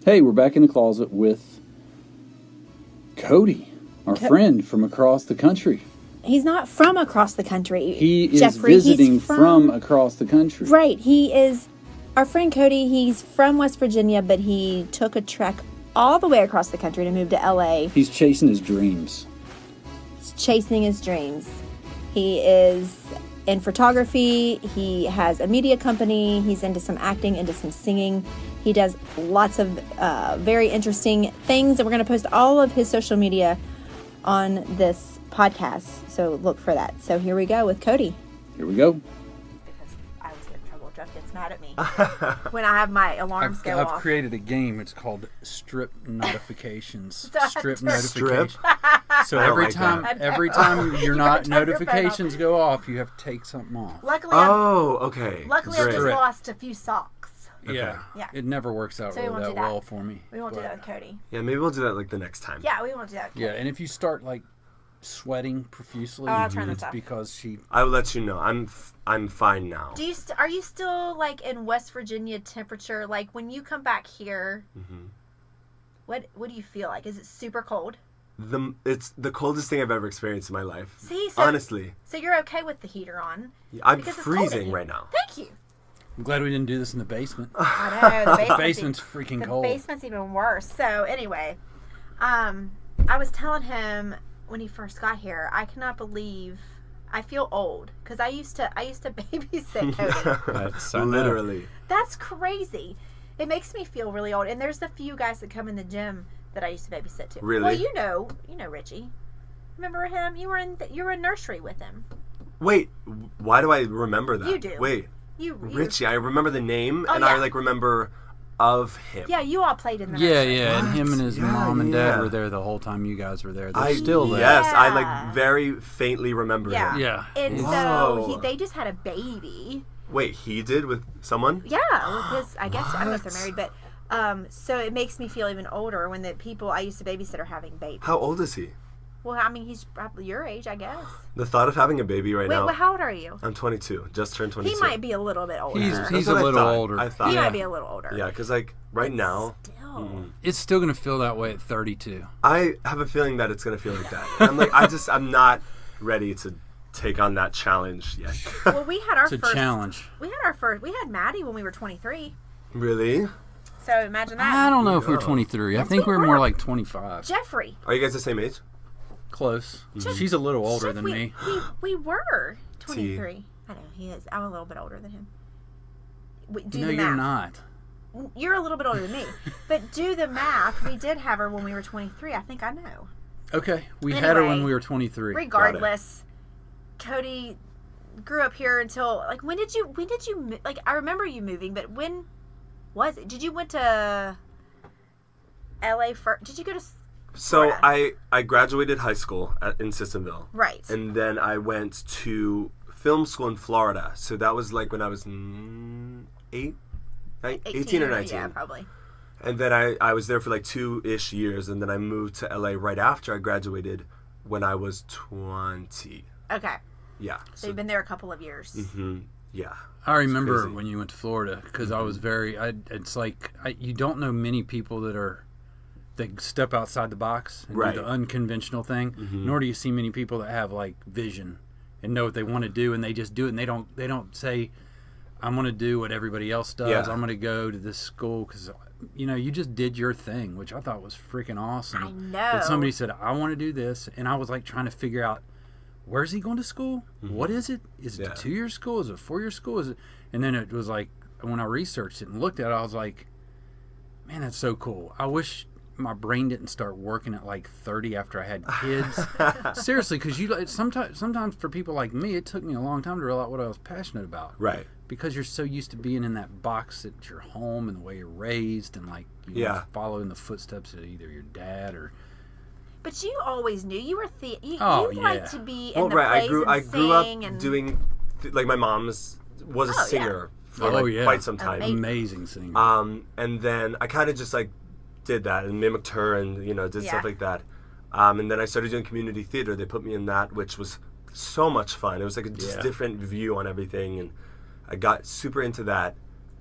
Hey, we're back in the closet with Cody, our friend from across the country. He's not from across the country. He is Jeffrey, visiting from across the country. Right. He is our friend Cody. He's from West Virginia, but he took a trek all the way across the country to move to LA. He's chasing his dreams. He's chasing his dreams. He is in photography. He has a media company. He's into some acting, into some singing. He does lots of very interesting things, and we're going to post all of his social media on this podcast, so look for that. So here we go with Cody. Here we go. Because I was in trouble. Jeff gets mad at me when I have my alarms go off. I've created a game. It's called Strip Notifications. Strip Notifications. So every time your notifications go off, you have to take something off. Luckily, okay. Luckily, I just lost a few socks. Okay. Yeah. It never works out really that well for me. We won't do that with Cody. Yeah, maybe we'll do that like the next time. Yeah, we won't do that with Cody. Yeah, and if you start like sweating profusely, it's because she... I will let you know. I'm fine now. Are you still like in West Virginia temperature? Like when you come back here, what do you feel like? Is it super cold? It's the coldest thing I've ever experienced in my life. See, honestly. So you're okay with the heater on? I'm freezing right now. Thank you. I'm glad we didn't do this in the basement. I know, the basement's freaking cold. The basement's even worse. So anyway, I was telling him when he first got here, I cannot believe I feel old because I used to babysit Cody. That's literally. That's crazy. It makes me feel really old. And there's a few guys that come in the gym that I used to babysit too. Really? Well, you know Richie. Remember him? You were in nursery with him. Wait, why do I remember that? You do. Wait. Richie, I remember the name, and I remember of him. Yeah, you all played in the nursery. Yeah, and him and his mom and dad were there the whole time you guys were there. They're still there. Yes, I like very faintly remember him. Yeah. And so they just had a baby. Wait, he did with someone? Yeah, with his, I guess, I don't know if they're married, but so it makes me feel even older when the people I used to babysit are having babies. How old is he? Well, I mean, he's probably your age, I guess. The thought of having a baby now. Wait, how old are you? I'm 22. Just turned 22. He might be a little bit older. He's a little older. I thought. He might be a little older. Yeah, because right now. Still. It's still going to feel that way at 32. I have a feeling that it's going to feel like that. And I'm not ready to take on that challenge yet. Well, we had our first. It's a challenge. We had Maddie when we were 23. Really? So imagine that. I don't know if we're 23. I think we're more like 25. Jeffrey. Are you guys the same age? Close. She's a little older than me. We were 23. I know he is. I'm a little bit older than him. You're not. You're a little bit older than me. But do the math. We did have her when we were 23. I think I know. Okay. We had her when we were 23. Regardless, Cody grew up here until like when did you like I remember you moving, but when was it? Did you went to LA first? Did you go to So I graduated high school in Sissonville. Right. And then I went to film school in Florida. So that was like when I was 18 or 19. Yeah, probably. And then I was there for like 2-ish years. And then I moved to LA right after I graduated when I was 20. Okay. Yeah. So you've been there a couple of years. Mm-hmm. Yeah. I remember when you went to Florida because I was it's like you don't know many people that step outside the box and do the unconventional thing. Nor do you see many people that have like vision and know what they want to do, and they just do it, and they don't say, I'm going to do what everybody else does. Yeah. I'm going to go to this school because you just did your thing, which I thought was freaking awesome. I know. But somebody said, I want to do this, and I was like trying to figure out, where's he going to school? What is it? Is it a 2-year school? Is it a 4-year school? Is it? And then it was like when I researched it and looked at it, I was like, man, that's so cool. I wish my brain didn't start working at like 30 after I had kids. Seriously, because sometimes for people like me, it took me a long time to realize what I was passionate about. Right. Because you're so used to being in that box at your home and the way you're raised, and like you follow in the footsteps of either your dad or. But you always knew you were you like to be in the plays I grew up doing like my mom was a singer for quite some time. Amazing singer. And then I kind of just like did that and mimicked her and did stuff like that. And then I started doing community theater. They put me in that, which was so much fun. It was like a just different view on everything, and I got super into that.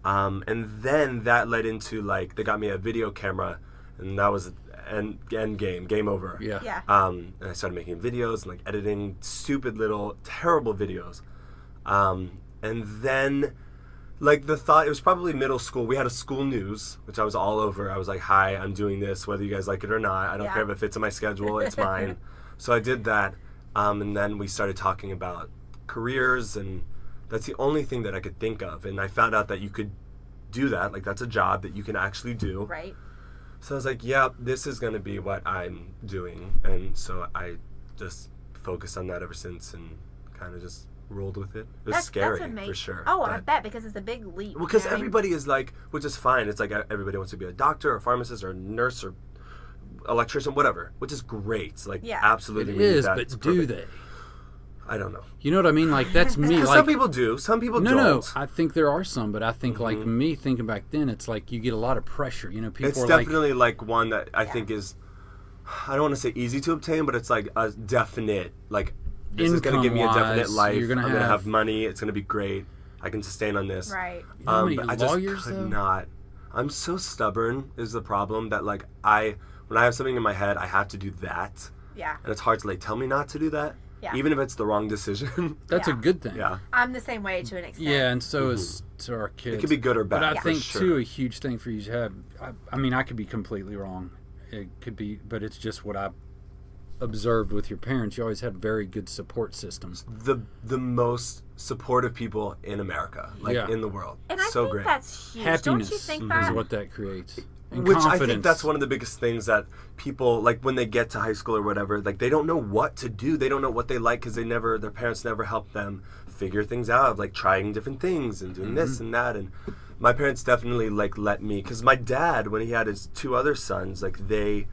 And then that led into, like, they got me a video camera, and that was end game over. Yeah. And I started making videos and, like, editing stupid little, terrible videos. And then, like, the thought, it was probably middle school. We had a school news, which I was all over. I was like, hi, I'm doing this, whether you guys like it or not. I don't care if it fits in my schedule. It's mine. So I did that. And then we started talking about careers, and that's the only thing that I could think of. And I found out that you could do that. Like, that's a job that you can actually do. Right. So I was like, yeah, this is going to be what I'm doing. And so I just focused on that ever since and kind of just rolled with it. It was scary, for sure. Oh, I bet, because it's a big leap. Well, because everybody is like, which is fine. It's like everybody wants to be a doctor or a pharmacist or a nurse or electrician, whatever, which is great. Like, absolutely. It is, but do they? I don't know. You know what I mean? Like, that's me. Like, some people do. Some people don't. No, I think there are some, but I think, like, me thinking back then, it's like you get a lot of pressure. You know, people it's are definitely like one that I think is, I don't want to say easy to obtain, but it's like a definite, like, this is going to give me a definite life. I'm going to have money. It's going to be great. I can sustain on this. Right. You know how many but I just lawyers, could though? not. I'm so stubborn is the problem that, like, when I have something in my head, I have to do that. Yeah. And it's hard to, like, tell me not to do that. Yeah. Even if it's the wrong decision. That's a good thing. Yeah. I'm the same way to an extent. Yeah, and so is to our kids. It could be good or bad. But I think, sure. too, a huge thing for you to have, I mean, I could be completely wrong. It could be, but it's just what I observed with your parents. You always had very good support systems. The most supportive people in America, like, in the world. And I so think great. that's huge. Happiness Don't you think that? is what that creates. And Which confidence. I think that's one of the biggest things that people, like, when they get to high school or whatever, like, they don't know what to do. They don't know what they like because their parents never helped them figure things out, like trying different things and doing this and that. And my parents definitely, like, let me, because my dad, when he had his two other sons, like, they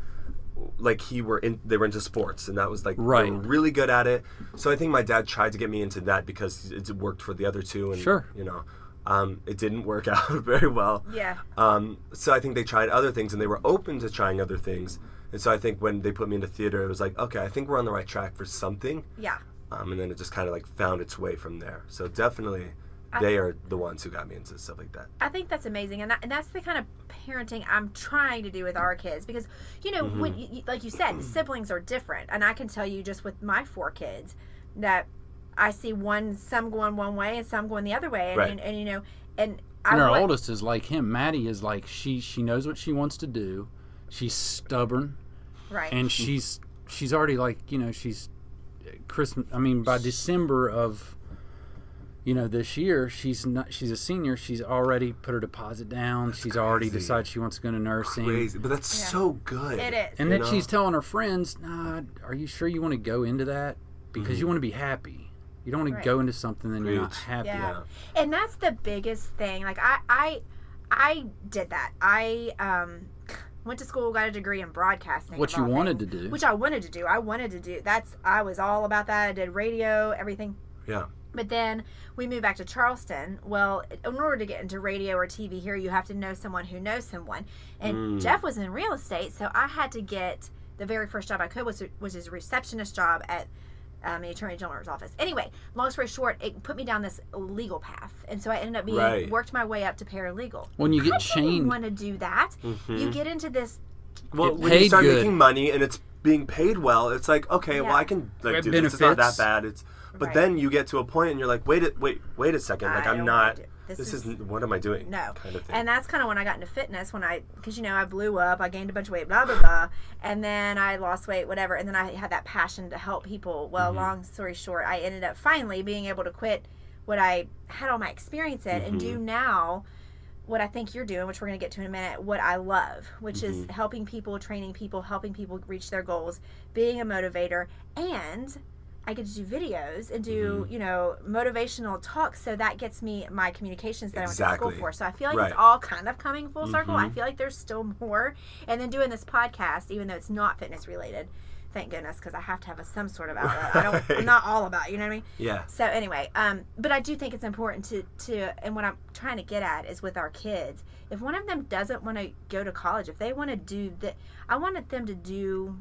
were into sports, and that was, like, they were really good at it. So I think my dad tried to get me into that because it worked for the other two. And, you know. It didn't work out very well. Yeah. So I think they tried other things, and they were open to trying other things. And so I think when they put me into theater, it was like, okay, I think we're on the right track for something. Yeah. And then it just kind of, like, found its way from there. So definitely, they are the ones who got me into stuff like that. I think that's amazing, and that's the kind of parenting I'm trying to do with our kids, because, you know, when like you said, siblings are different, and I can tell you just with my 4 kids that I see some going one way and some going the other way, and you know, and our oldest is like him. Maddie is like, she knows what she wants to do. She's stubborn, right? And she's already, like, you know, she's Christmas. I mean, by December of, you know, this year, she's a senior. She's already put her deposit down. She's already decided she wants to go to nursing. Crazy, but that's so good. It is. And then she's telling her friends, "Nah, are you sure you want to go into that? Because you want to be happy." You don't want to go into something then you're not happy. Yeah. And that's the biggest thing. Like, I did that. I went to school, got a degree in broadcasting. What you wanted to do. Which I wanted to do. I was all about that. I did radio, everything. Yeah. But then we moved back to Charleston. Well, in order to get into radio or TV here, you have to know someone who knows someone. And Jeff was in real estate, so I had to get the very first job I could, was his receptionist job at the Attorney General's office. Anyway, long story short, it put me down this legal path, and so I ended up worked my way up to paralegal. When you get chained, didn't want to do that. You get into this. Well, when you start making money and it's being paid well, it's like, okay, well, I can, like, do this. It's not that bad. But then you get to a point and you're like, wait a second, like, I'm not. This isn't, what am I doing? No. Kind of thing. And that's kind of when I got into fitness, because, you know, I blew up, I gained a bunch of weight, blah, blah, blah. And then I lost weight, whatever. And then I had that passion to help people. Well, long story short, I ended up finally being able to quit what I had all my experience in and do now what I think you're doing, which we're going to get to in a minute, what I love, which is helping people, training people, helping people reach their goals, being a motivator, and I get to do videos and do, you know, motivational talks, so that gets me my communications that I went to school for. So I feel like it's all kind of coming full circle. I feel like there's still more. And then doing this podcast, even though it's not fitness related, thank goodness, because I have to have some sort of outlet. I'm not all about it, you know what I mean? Yeah. So anyway, but I do think it's important to, and what I'm trying to get at is with our kids, if one of them doesn't want to go to college, if they want to do that, I wanted them to do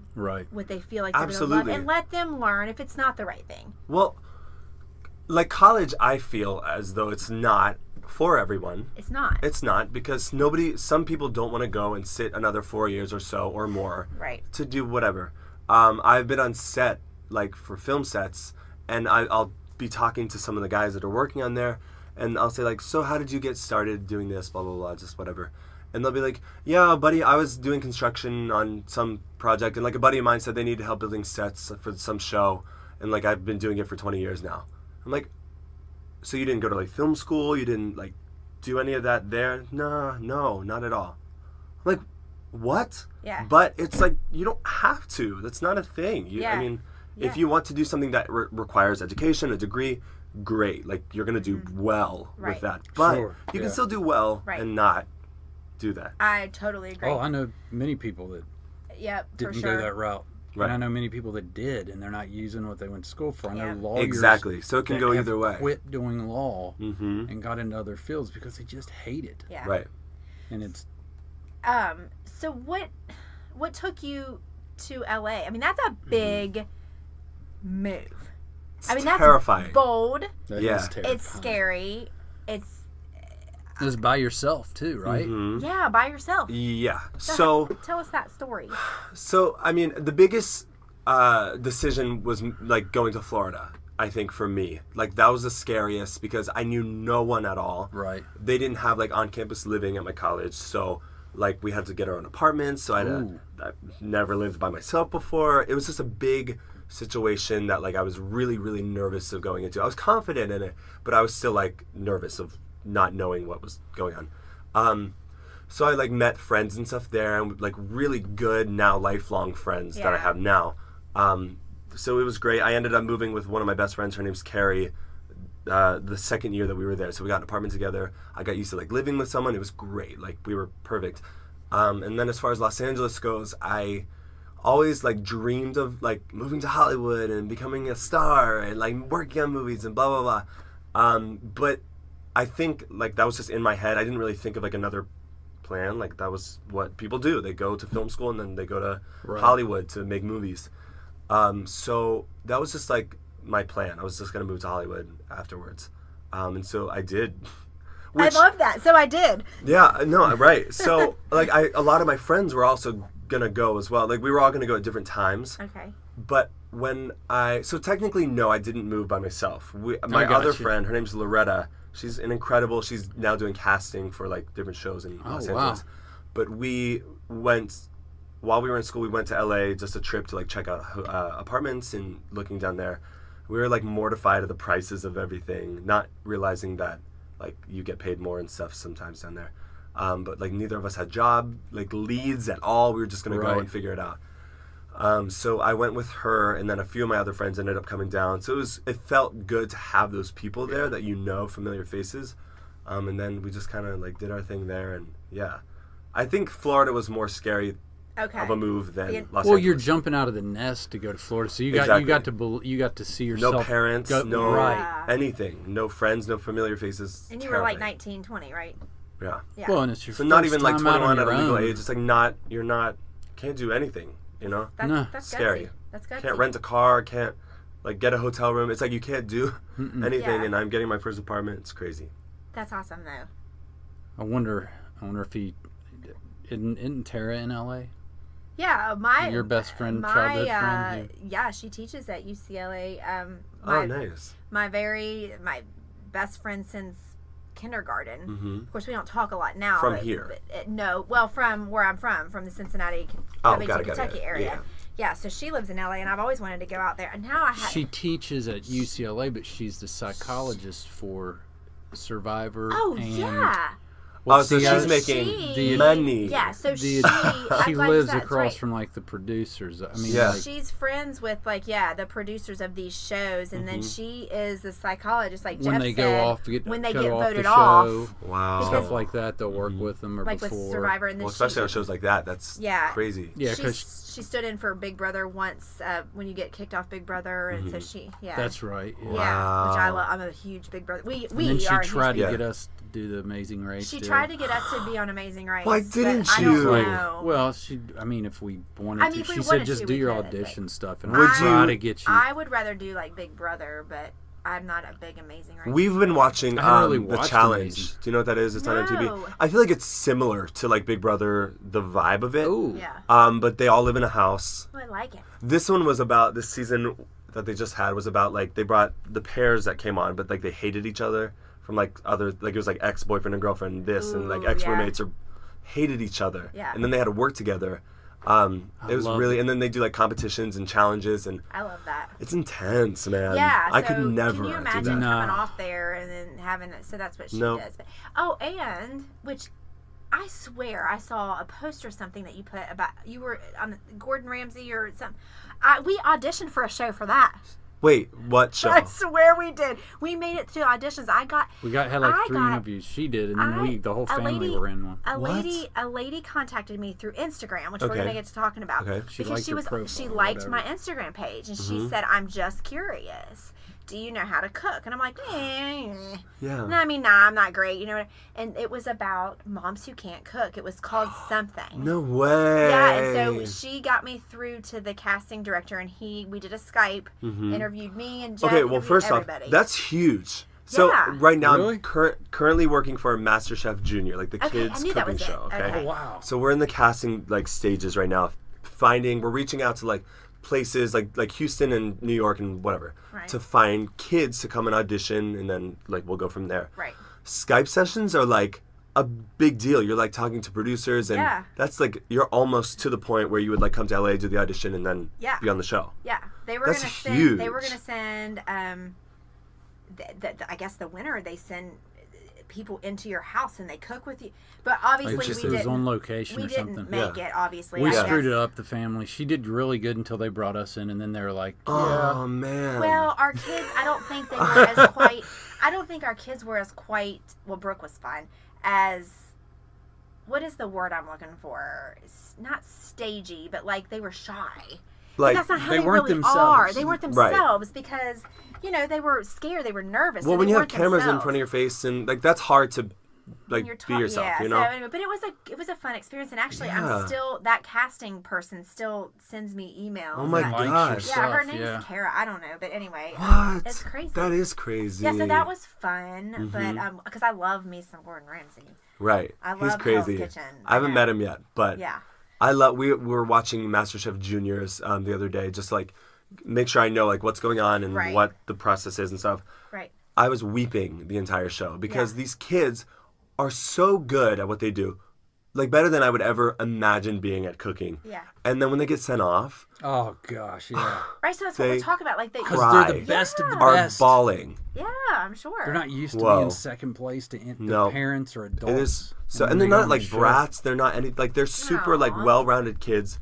what they feel like they're going to love, and let them learn if it's not the right thing. Well, like, college, I feel as though it's not for everyone. It's not. It's not, because some people don't want to go and sit another 4 years or so or more to do whatever. I've been on set, like for film sets, and I'll be talking to some of the guys that are working on there, and I'll say like, so how did you get started doing this, blah, blah, blah, just whatever. And they'll be like, yeah, buddy, I was doing construction on some project, and like a buddy of mine said they needed help building sets for some show, and like I've been doing it for 20 years now. I'm like, so you didn't go to like film school? You didn't like do any of that there? No, not at all. I'm like, what? Yeah. But it's like, you don't have to. That's not a thing. I mean, if you want to do something that requires education, a degree, great. Like, you're going to do well with that. But you can still do well and not do that. I totally agree. Oh, I know many people that didn't go that route. Right. And I know many people that did, and they're not using what they went to school for. I know lawyers. Exactly. So it can go either way. Quit doing law and got into other fields because they just hate it. Yeah. Right. And it's. So what took you to LA? I mean, that's a big move. It's terrifying. That's bold. That is terrifying. It's scary. It's by yourself too, right? Yeah, by yourself. Yeah. So tell us that story. So, I mean, the biggest decision was like going to Florida, I think, for me. Like, that was the scariest because I knew no one at all. Right. They didn't have like on-campus living at my college, so like we had to get our own apartments. So I've never lived by myself before. It was just a big situation that like I was really, really nervous of going into. I was confident in it, but I was still like nervous of not knowing what was going on. So I like met friends and stuff there, and like really good now lifelong friends that I have now. So it was great. I ended up moving with one of my best friends. Her name's Carrie. The second year that we were there, so we got an apartment together. I got used to like living with someone. It was great. Like, we were perfect. And then as far as Los Angeles goes, I always like dreamed of like moving to Hollywood and becoming a star and like working on movies and blah blah blah. But I think like that was just in my head. I didn't really think of like another plan. Like, that was what people do. They go to film school and then they go to Hollywood to make movies. So that was just like my plan. I was just going to move to Hollywood afterwards. And so I did. I love that. So I did. Yeah, no, right. So like a lot of my friends were also going to go as well. Like, we were all going to go at different times. Okay. But so technically, no, I didn't move by myself. My other friend, her name's Loretta. She's she's now doing casting for like different shows in Los Angeles. But while we were in school, we went to LA, just a trip to like check out apartments and looking down there. We were like mortified at the prices of everything, not realizing that like you get paid more and stuff sometimes down there. But like neither of us had job like leads at all. We were just going to go and figure it out. So I went with her, and then a few of my other friends ended up coming down. So it felt good to have those people there that familiar faces. And then we just kind of like did our thing there, and I think Florida was more scary of a move than Los Angeles. Well, you're jumping out of the nest to go to Florida, so you got to see yourself. No parents, anything, no friends, no familiar faces. And you were like 19, 20, right? Yeah. Well, and it's your first not even like time 21 at a legal own. age. It's like can't do anything. You know, that's scary. Gutsy. That's gutsy. Can't rent a car. Can't like get a hotel room. It's like you can't do anything. And I'm getting my first apartment. It's crazy. That's awesome, though. I wonder if he isn't Tara in L.A. Yeah, your best friend, childhood friend. Yeah, she teaches at UCLA. Nice. My best friend since kindergarten. Of course, we don't talk a lot now. From here? From where I'm from the Cincinnati, Kentucky area. Yeah, so she lives in LA, and I've always wanted to go out there. And now she teaches at UCLA, but she's the psychologist for Survivor. Oh, yeah. So she's making money. Yeah, so she lives across from like the producers. I mean, she's friends with the producers of these shows, and then she is the psychologist. Like when Jeff they said, go off, when they get voted the off, wow, stuff like that. They'll work with them or like before. with Survivor, and then especially on shows like that. That's crazy. Yeah, because she stood in for Big Brother once when you get kicked off Big Brother, and so she that's right. Yeah, which I love. I'm a huge Big Brother. And then she tried to get us to do the Amazing Race. She tried to get us to be on Amazing Race. Why didn't you? I don't know. Well, if we wanted to, she said just do your audition stuff, and Would I'll try to get you. I would rather do like Big Brother, but I'm not a big Amazing Race. We've been watching I really the watched challenge. Amazing. Do you know what that is? It's on No. MTV. I feel like it's similar to like Big Brother, the vibe of it. Ooh. Yeah. But they all live in a house. Oh, I like it. This one was about this season that they just had was about like they brought the pairs that came on, but like they hated each other from like other like it was like ex-boyfriend and girlfriend this and like Ooh, ex-roommates or hated each other. Yeah. And then they had to work together. It was love really it. and then they do like competitions and challenges and I love that. it's intense, man. Yeah, I so could never Can you do imagine that. No. coming off there and then having it? So that's what she Nope. does. But, oh, and which I swear I saw a post or something that you put about you were on Gordon Ramsay or something. We auditioned for a show for that. Wait, what show? I swear we did. We made it to auditions. We had like I 3 got- interviews. She did, and then the whole family were in one. A What? lady contacted me through Instagram, which we're Okay. gonna get to talking about. Okay. She Because liked she your was profile she or liked whatever. my Instagram page and Mm-hmm. she said, "I'm just curious. Do you know how to cook?" And I'm like, Yeah. No, I mean, nah, I'm not great, you know. And it was about moms who can't cook. It was called something. No way. Yeah, and so she got me through to the casting director, and we did a Skype, interviewed me and Jeff. Okay, well, interviewed first everybody. off, that's huge. So Yeah. right now, Really? I'm currently working for MasterChef Junior, like the Okay, I kids knew that cooking was it. show. Okay. Okay. Oh, wow. So we're in the casting like stages right now. We're reaching out to like places like Houston and New York and whatever Right. to find kids to come and audition, and then like we'll go from there. Right. Skype sessions are like a big deal. You're like talking to producers, and Yeah. that's like you're almost to the point where you would like come to LA, do the audition, and then Yeah. be on the show. Yeah, they were That's gonna send. huge. They were gonna send. I guess the winner they send people into your house and they cook with you. But obviously Like just we it was didn't. on location We or didn't something. make Yeah. it. Obviously, We I screwed guess. it up, the family. She did really good until they brought us in, and then they were like, Oh man. Well, our kids, I don't think they were as quite. I don't think our kids were as quite. Well, Brooke was fine. As what is the word I'm looking for? It's not stagey, but like they were shy. like That's not how they they, weren't really themselves. are. They weren't Right. themselves because they were scared. They were nervous. well, and when they you have weren't cameras in themselves. front of your face, and like that's hard to like You're be yourself, yeah, you know. So anyway, but it was a fun experience, and actually, Yeah. I'm still that casting person still sends me emails. Oh my that- Likes your gosh. Yeah, her stuff, name's yeah. Kara. I don't know, but anyway, What? it's crazy. That is crazy. Yeah, so that was fun, Mm-hmm. but because I love me some Gordon Ramsay. right. I He's love crazy. Hell's Kitchen. I haven't met him yet, but Yeah. I love. We were watching MasterChef Juniors the other day, just like make sure I know like what's going on and Right. what the process is and stuff. Right. I was weeping the entire show because Yeah. these kids are so good at what they do, like better than I would ever imagine being at cooking. Yeah. And then when they get sent off, oh gosh, yeah. Right. So that's what They we're talking about. Like they. Because Cry. they're the best of the are best. bawling. Yeah, I'm sure. They're not used to Whoa. being second place to their No. parents or adults. It is so, when and they they're go not on like the show. brats. They're not any like they're super like Aw. well-rounded kids.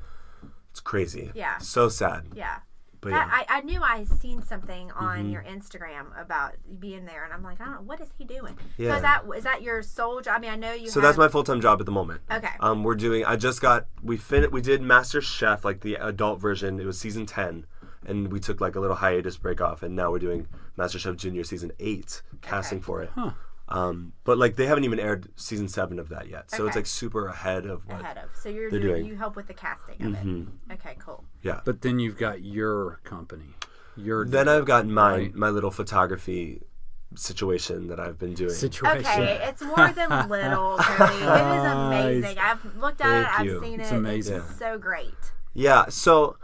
It's crazy. Yeah. So sad. Yeah. But That, yeah. I knew I had seen something on your Instagram about being there, and I'm like, I don't know, what is he doing? Yeah. So is that your sole job? I mean, I know you. So have, that's my full-time job at the moment. Okay. We're doing. I just got. We did Master Chef like the adult version. It was season 10, and we took like a little hiatus break off, and now we're doing Master Chef Junior season 8, casting for it. Huh. But like they haven't even aired season 7 of that yet, so it's Okay. like super ahead of what. ahead of. So you're they're doing. you help with the casting of it. Okay, cool. Yeah. But then you've got your company. Then I've got Right. my little photography situation that I've been doing. situation. Okay, it's more than little, Cody. It is amazing. I've looked at it. Thank you. I've seen It's it. amazing. It's so great. Yeah, so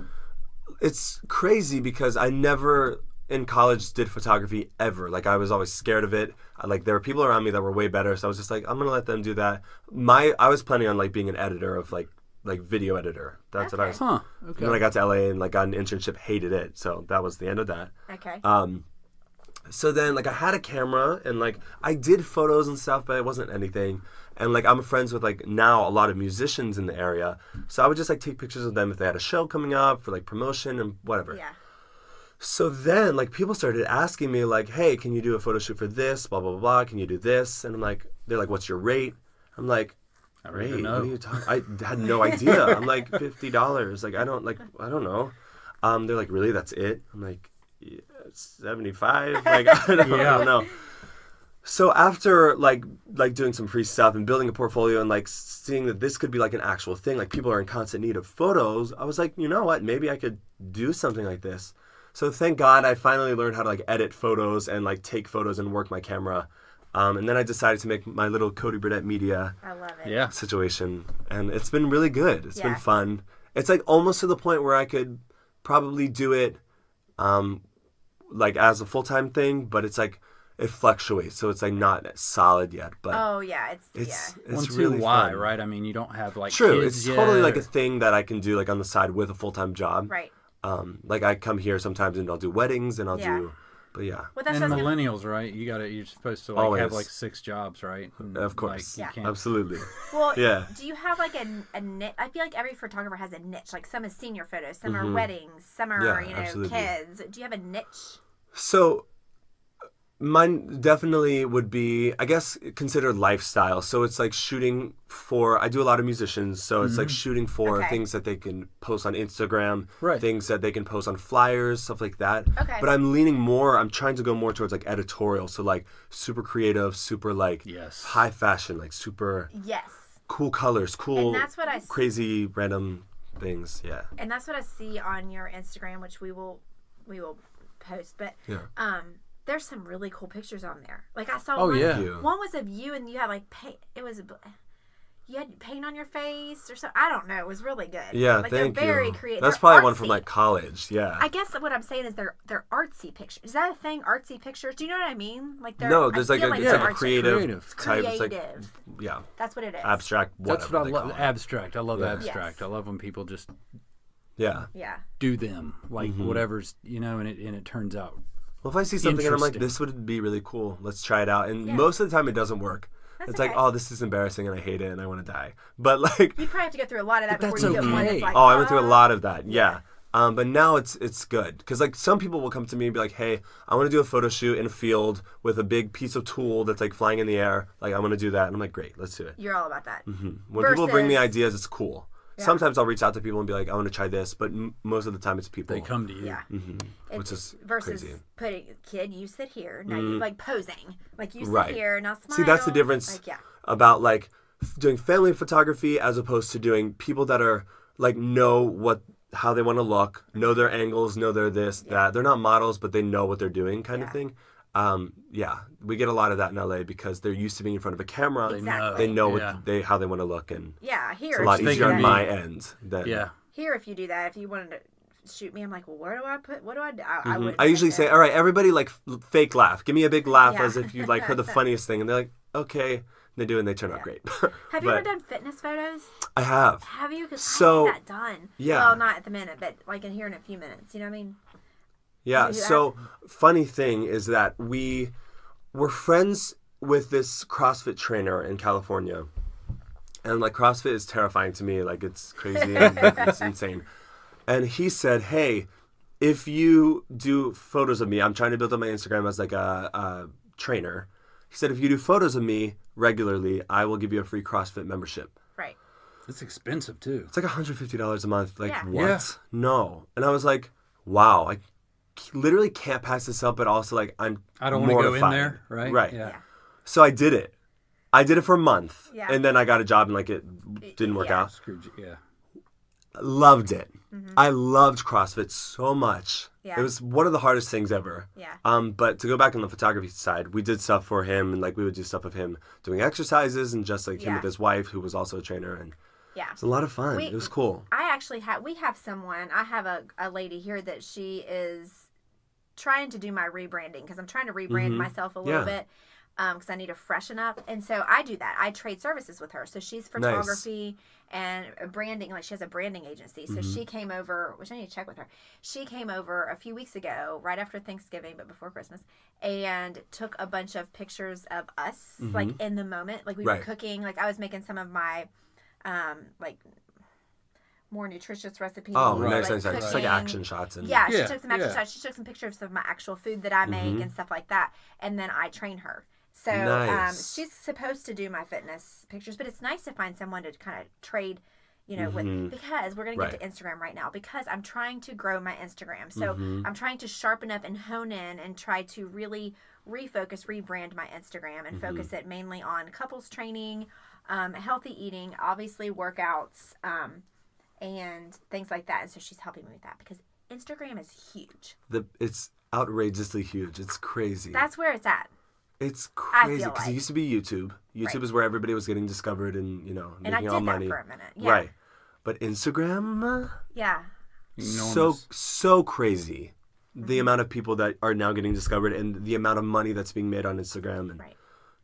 it's crazy because I never in college did photography ever. Like I was always scared of it. Like there were people around me that were way better, so I was just like, I'm gonna let them do that. I was planning on like being an editor of like video editor. That's what I was. Huh. And Okay. then I got to LA and like got an internship, hated it. So that was the end of that. Okay. So then like I had a camera and like I did photos and stuff, but it wasn't anything. And like I'm friends with like now a lot of musicians in the area. So I would just like take pictures of them if they had a show coming up for like promotion and whatever. yeah. So then like people started asking me like, hey, can you do a photo shoot for this? Blah, blah, blah, blah. Can you do this? And I'm like, they're like, what's your rate? I'm like, I don't even rate? know. What are you talking? I had no idea. I'm like $50. Like I don't know. They're like, really? That's it? I'm like, yeah, 75. Like I don't know. So after like doing some free stuff and building a portfolio and like seeing that this could be like an actual thing, like people are in constant need of photos, I was like, you know what? Maybe I could do something like this. So thank God I finally learned how to like edit photos and like take photos and work my camera. And then I decided to make my little Cody Burdette Media situation. And it's been really good. It's been fun. It's like almost to the point where I could probably do it like as a full-time thing, but it's like it fluctuates, so it's like not solid yet. But it's really fun. Right? I mean, you don't have like true. kids It's yet, totally like a thing that I can do like on the side with a full-time job. Right. Like I come here sometimes and I'll do weddings and I'll do, but yeah. Well, that's and millennials, right? You're supposed to like Always. have like 6 jobs, right? And, Of course. like, you can't... Absolutely. Well, yeah. Do you have like a niche? I feel like every photographer has a niche. Like some is senior photos, some are weddings, some are absolutely. kids. Do you have a niche? So mine definitely would be, I guess, considered lifestyle. So it's like shooting for, I do a lot of musicians, so it's like shooting for things that they can post on Instagram, things that they can post on flyers, stuff like that. Okay. But I'm trying to go more towards like editorial. So like super creative, super like high fashion, like super cool colors, cool, and that's what crazy random things. Yeah. And that's what I see on your Instagram, which we will post. But there's some really cool pictures on there. Like I saw one was of you and you had like paint. You had paint on your face or something. I don't know. It was really good. Yeah, like, thank they're very you. creative. That's They're probably artsy. one from like college. Yeah. I guess what I'm saying is they're artsy pictures. Is that a thing? Artsy pictures? Do you know what I mean? Like they're no, there's like it's a creative type. Creative. It's like, that's what it is. Abstract. That's what I love. It. Abstract. I love abstract. Yes. I love when people just yeah do them like whatever's and it turns out. Well, if I see something and I'm like, this would be really cool, let's try it out. And most of the time it doesn't work. It's like, oh, this is embarrassing and I hate it and I want to die. But like, you probably have to go through a lot of that before that's you get one that's like, I went through a lot of that. Yeah. But now it's good because like some people will come to me and be like, hey, I want to do a photo shoot in a field with a big piece of tool that's like flying in the air. Like I want to do that. And I'm like, great, let's do it. You're all about that. When people bring me ideas, it's cool. Yeah. Sometimes I'll reach out to people and be like, I want to try this, but most of the time it's people. They come to you. Yeah. Which is versus crazy. Putting, kid, you sit here. Now you like posing. Like you sit Right. here, now smile. See, that's the difference about like doing family photography as opposed to doing people that are like know how they want to look, know their angles, know their this, that. They're not models, but they know what they're doing kind of thing. We get a lot of that in LA because they're used to being in front of a camera. Exactly. They know how they want to look, and here it's a lot easier on my end than here. If you do that, if you wanted to shoot me, I'm like, well, where do I put? What do I do? I usually say, all right, everybody, like fake laugh. Give me a big laugh as if you like heard the funniest thing, and they're like, okay. And they do, and they turn out great. Have you ever done fitness photos? I have. Have you? Because I need that done. Yeah. Well, not at the minute, but like in here in a few minutes. You know what I mean? Yeah, so funny thing is that we were friends with this CrossFit trainer in California. And like CrossFit is terrifying to me, like it's crazy and it's insane. And he said, hey, if you do photos of me, I'm trying to build up my Instagram as like a trainer. He said, if you do photos of me regularly, I will give you a free CrossFit membership. Right. It's expensive too. It's like $150 a month. Like what? Yeah. No. And I was like, wow, I literally can't pass this up, but also like I don't want to go in there, right? Right. Yeah. So I did it. I did it for a month, and then I got a job and like it didn't work out. Screwed you. Yeah. Loved it. I loved CrossFit so much. Yeah. It was one of the hardest things ever. Yeah. But to go back on the photography side, we did stuff for him, and like we would do stuff of him doing exercises, and just like him with his wife, who was also a trainer, and it's a lot of fun. It was cool. We have someone. I have a lady here that she is trying to do my rebranding because I'm trying to rebrand myself a little bit because I need to freshen up. And so I do that. I trade services with her. So she's photography and branding. Like she has a branding agency. So she came over, which I need to check with her. She came over a few weeks ago, right after Thanksgiving, but before Christmas, and took a bunch of pictures of us, like in the moment. Like we were cooking. Like I was making some of my, like more nutritious recipes. Oh, nice. Just like action shots. And she took some action shots. She took some pictures of my actual food that I make and stuff like that. And then I train her. So she's supposed to do my fitness pictures, but it's nice to find someone to kind of trade, with, because we're going to get to Instagram right now, because I'm trying to grow my Instagram. So I'm trying to sharpen up and hone in and try to really rebrand my Instagram and focus it mainly on couples training, healthy eating, obviously workouts, and things like that. And so she's helping me with that because Instagram is huge. It's outrageously huge. It's crazy. That's where it's at. It's crazy because like. it used to be YouTube. YouTube is where everybody was getting discovered and making all money. And I did that for a minute. Yeah. Right. But Instagram, yeah, so crazy. The amount of people that are now getting discovered and the amount of money that's being made on Instagram, and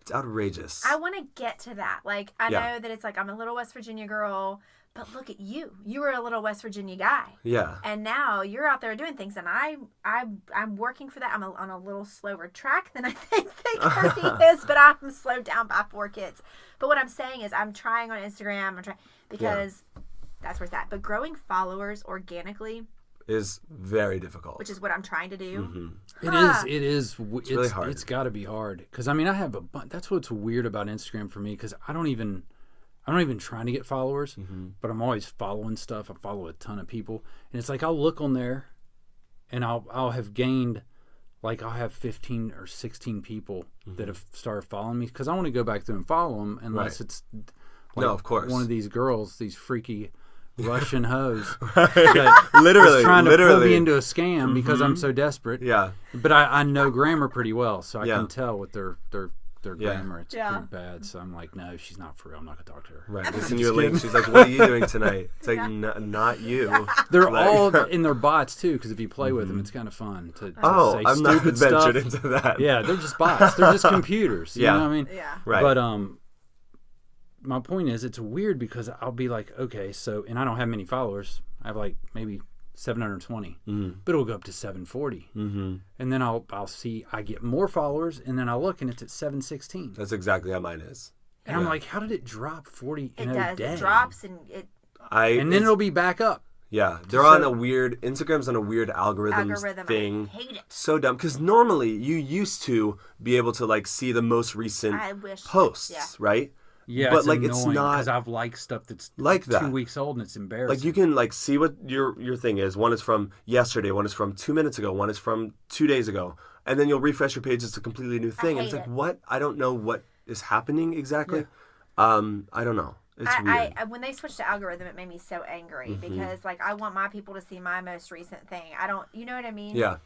it's outrageous. I want to get to that. Like, I know that it's like I'm a little West Virginia girl, but look at you. You were a little West Virginia guy. Yeah. And now you're out there doing things, and I'm working for that. I'm on a little slower track than I think Cody is, but I'm slowed down by 4 kids. But what I'm saying is I'm trying on Instagram. I'm trying because that's where it's at. But growing followers organically is very difficult. Which is what I'm trying to do. Mm-hmm. It is. It's really hard. It's got to be hard. Because, I mean, I have that's what's weird about Instagram for me, because I'm not even trying to get followers, but I'm always following stuff. I follow a ton of people. And it's like I'll look on there, and I'll have gained, like I'll have 15 or 16 people that have started following me, because I want to go back through and follow them, unless it's like no, of course, one of these girls, these freaky Russian hoes, literally trying to pull me into a scam because I'm so desperate. Yeah, but I know grammar pretty well, so I can tell with their grammar. It's pretty bad. So I'm like, no, she's not for real. I'm not gonna talk to her. Right. They send you a link. She's like, what are you doing tonight? It's like, not you. They're all in their bots too, because if you play with them, it's kind of fun to say I'm not stupid ventured stuff. into that. Yeah, they're just bots. They're just computers. You know what I mean? Yeah. Right. But my point is, it's weird because I'll be like, okay, so, and I don't have many followers. I have like maybe 720, but it'll go up to 740, and then I'll see I get more followers, and then I look and it's at 716. That's exactly how mine is. And I'm like, how did it drop 40 in a day? It drops and then it'll be back up. Yeah, they're on a weird, Instagram's on a weird algorithm thing. I hate it. So dumb, because normally you used to be able to like see the most recent posts, right? Yeah, but it's like annoying it's not because I've liked stuff that's like that. 2 weeks old and it's embarrassing. Like you can like see what your thing is. One is from yesterday, one is from 2 minutes ago, one is from 2 days ago, and then you'll refresh your page. It's a completely new thing. And it's like, what? I don't know what is happening exactly. Yeah. I don't know. It's weird. When they switched to algorithm, it made me so angry because like I want my people to see my most recent thing. I don't, you know what I mean? Yeah.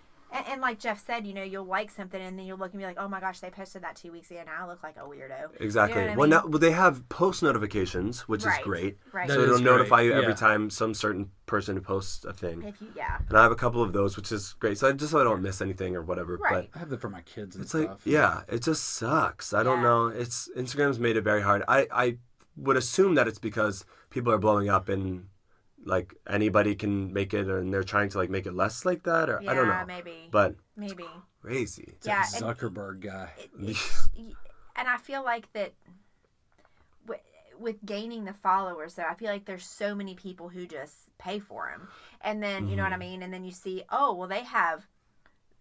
And like Jeff said, you know, you'll like something and then you'll look and be like, oh my gosh, they posted that 2 weeks ago. Now I look like a weirdo. Exactly. You know what I mean? Now they have post notifications, which is great. Right. So it'll notify you every time some certain person posts a thing. And I have a couple of those, which is great. So I don't miss anything or whatever. Right. But I have them for my kids and it's stuff. Like, it just sucks. I don't know. Instagram's made it very hard. I would assume that it's because people are blowing up and like anybody can make it, and they're trying to like make it less like that, or I don't know. Maybe. But maybe crazy. It's that Zuckerberg guy. And I feel like that with gaining the followers, though, I feel like there's so many people who just pay for them, and then you know what I mean, and then you see, oh well, they have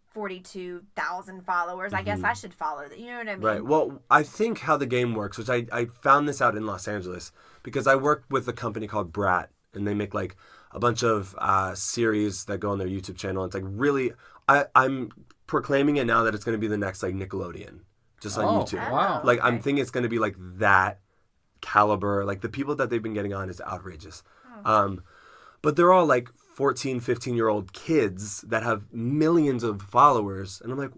42,000 followers. I guess I should follow that. You know what I mean? Right. Well, I think how the game works, which I found this out in Los Angeles because I work with a company called Brat, and they make like a bunch of series that go on their YouTube channel. It's like really, I'm proclaiming it now that it's going to be the next like Nickelodeon, just on YouTube. Wow. Like I'm thinking it's going to be like that caliber. Like the people that they've been getting on is outrageous. But they're all like 14, 15-year-old kids that have millions of followers. And I'm like,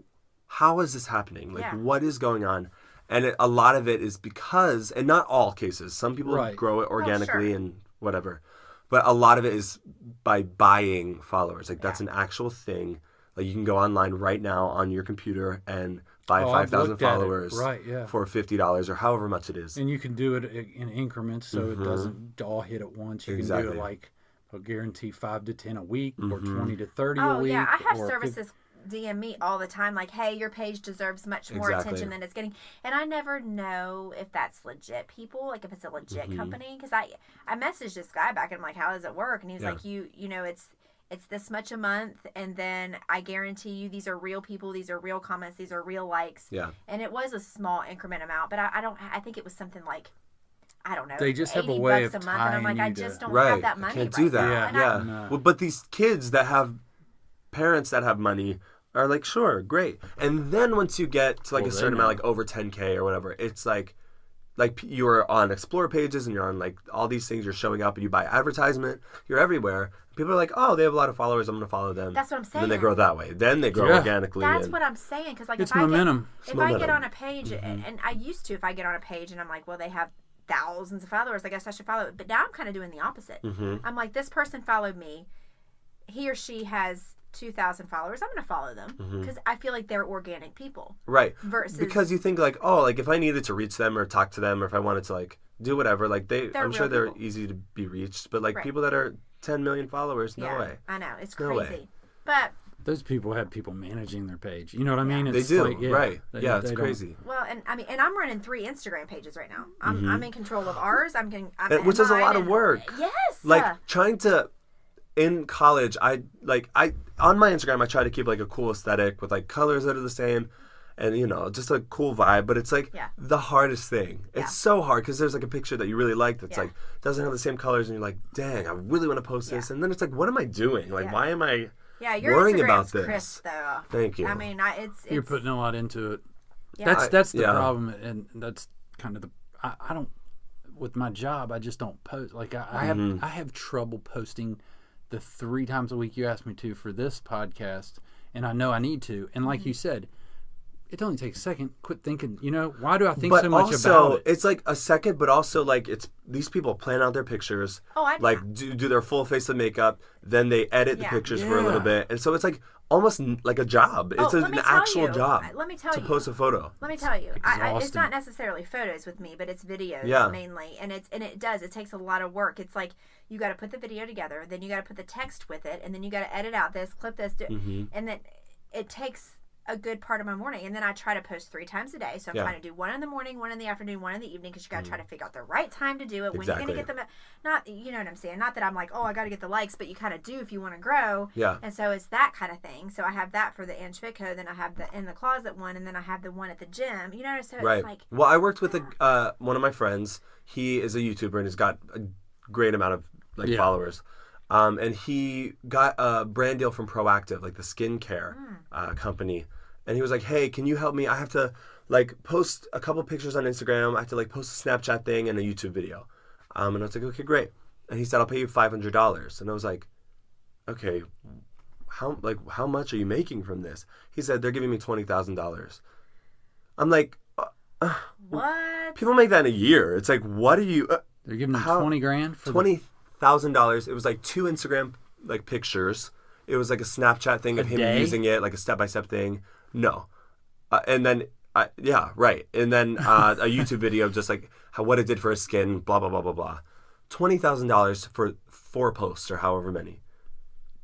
how is this happening? Like, what is going on? And a lot of it is because, and not all cases, some people grow it organically and whatever. But a lot of it is by buying followers. Like, that's an actual thing. Like, you can go online right now on your computer and buy 5,000 followers for $50 or however much it is. And you can do it in increments so it doesn't all hit at once. You can do it like, I'll guarantee 5 to 10 a week or 20 to 30 a week. Oh, yeah. I have services DM me all the time like, hey, your page deserves much more attention than it's getting. And I never know if that's legit people, like if it's a legit company. Because I messaged this guy back and I'm like, how does it work? And he was like, you know, it's this much a month, and then I guarantee you these are real people, these are real comments, these are real likes. Yeah. And it was a small increment amount, but I think it was something like, I don't know. They just have a way of $80 a month, and I'm like, I just don't right. have that money. I can't do that. Yeah. Well, but these kids that have parents that have money are like, sure, great. And then once you get to like a certain amount, like over 10K or whatever, it's like like you're on Explore pages and you're on like all these things, you're showing up and you buy advertisement, you're everywhere. People are like, oh, they have a lot of followers, I'm going to follow them. That's what I'm saying. And then they grow that way. Then they grow organically. That's what I'm saying. Because like it's momentum. If I get on a page, and I used to, if I get on a page and I'm like, well, they have thousands of followers, I guess I should follow it. But now I'm kind of doing the opposite. I'm like, this person followed me. He or she has 2,000 followers. I'm going to follow them because I feel like they're organic people. Right. Versus because you think like, oh, like if I needed to reach them or talk to them or if I wanted to like do whatever, like I'm sure they're easy to be reached. But like people that are 10 million followers, no way. I know. It's crazy. But those people have people managing their page. You know what I mean? It's they do, like, right? It's crazy. Well, and I mean, and I'm running 3 Instagram pages right now. I'm in control of ours. Which is a lot of work. Yes. Like trying to. In college, I on my Instagram I try to keep like a cool aesthetic with like colors that are the same, and you know just a cool vibe. But it's like the hardest thing. It's so hard because there's like a picture that you really like that's like doesn't have the same colors, and you're like, dang, I really want to post this, and then it's like, what am I doing? Like, why am I worrying Instagram's about this? Crisp, though. Thank you. I mean, it's you're putting a lot into it. Yeah. That's the problem, and that's kind of the I don't with my job. I just don't post. Like I have trouble posting the 3 times a week you asked me to for this podcast, and I know I need to. And like you said, it only takes a second. Quit thinking, why do I think so much about it? It's like a second, but also like it's these people plan out their pictures, do their full face of makeup, then they edit the pictures for a little bit. And so it's like almost like a job. It's an actual job to post a photo. Let me tell you, it's not necessarily photos with me, but it's videos mainly. And it takes a lot of work. It's like you got to put the video together, then you got to put the text with it, and then you got to edit out this, clip this, and then it takes a good part of my morning. And then I try to post 3 times a day. So I'm trying to do 1 in the morning, 1 in the afternoon, 1 in the evening, because you got to try to figure out the right time to do it. When you're going to get them, not, you know what I'm saying? Not that I'm like, oh, I got to get the likes, but you kind of do if you want to grow. Yeah. And so it's that kind of thing. So I have that for the Ange Fitco, then I have the in the closet one, and then I have the one at the gym. You know, so it's like. Well, I worked with one of my friends. He is a YouTuber and he's got a great amount of followers. And he got a brand deal from Proactive, like the skincare company. And he was like, hey, can you help me? I have to like post a couple pictures on Instagram. I have to like post a Snapchat thing and a YouTube video. And I was like, okay, great. And he said, I'll pay you $500. And I was like, okay, how much are you making from this? He said, they're giving me $20,000. I'm like, what? People make that in a year. It's like, what are you? They're giving them $20,000 for $20,000. It was like 2 Instagram like pictures. It was like a Snapchat thing of him using it, like a step-by-step thing. No. And then, right. And then a YouTube video of just like what it did for his skin, blah, blah, blah, blah, blah. $20,000 for 4 posts or however many.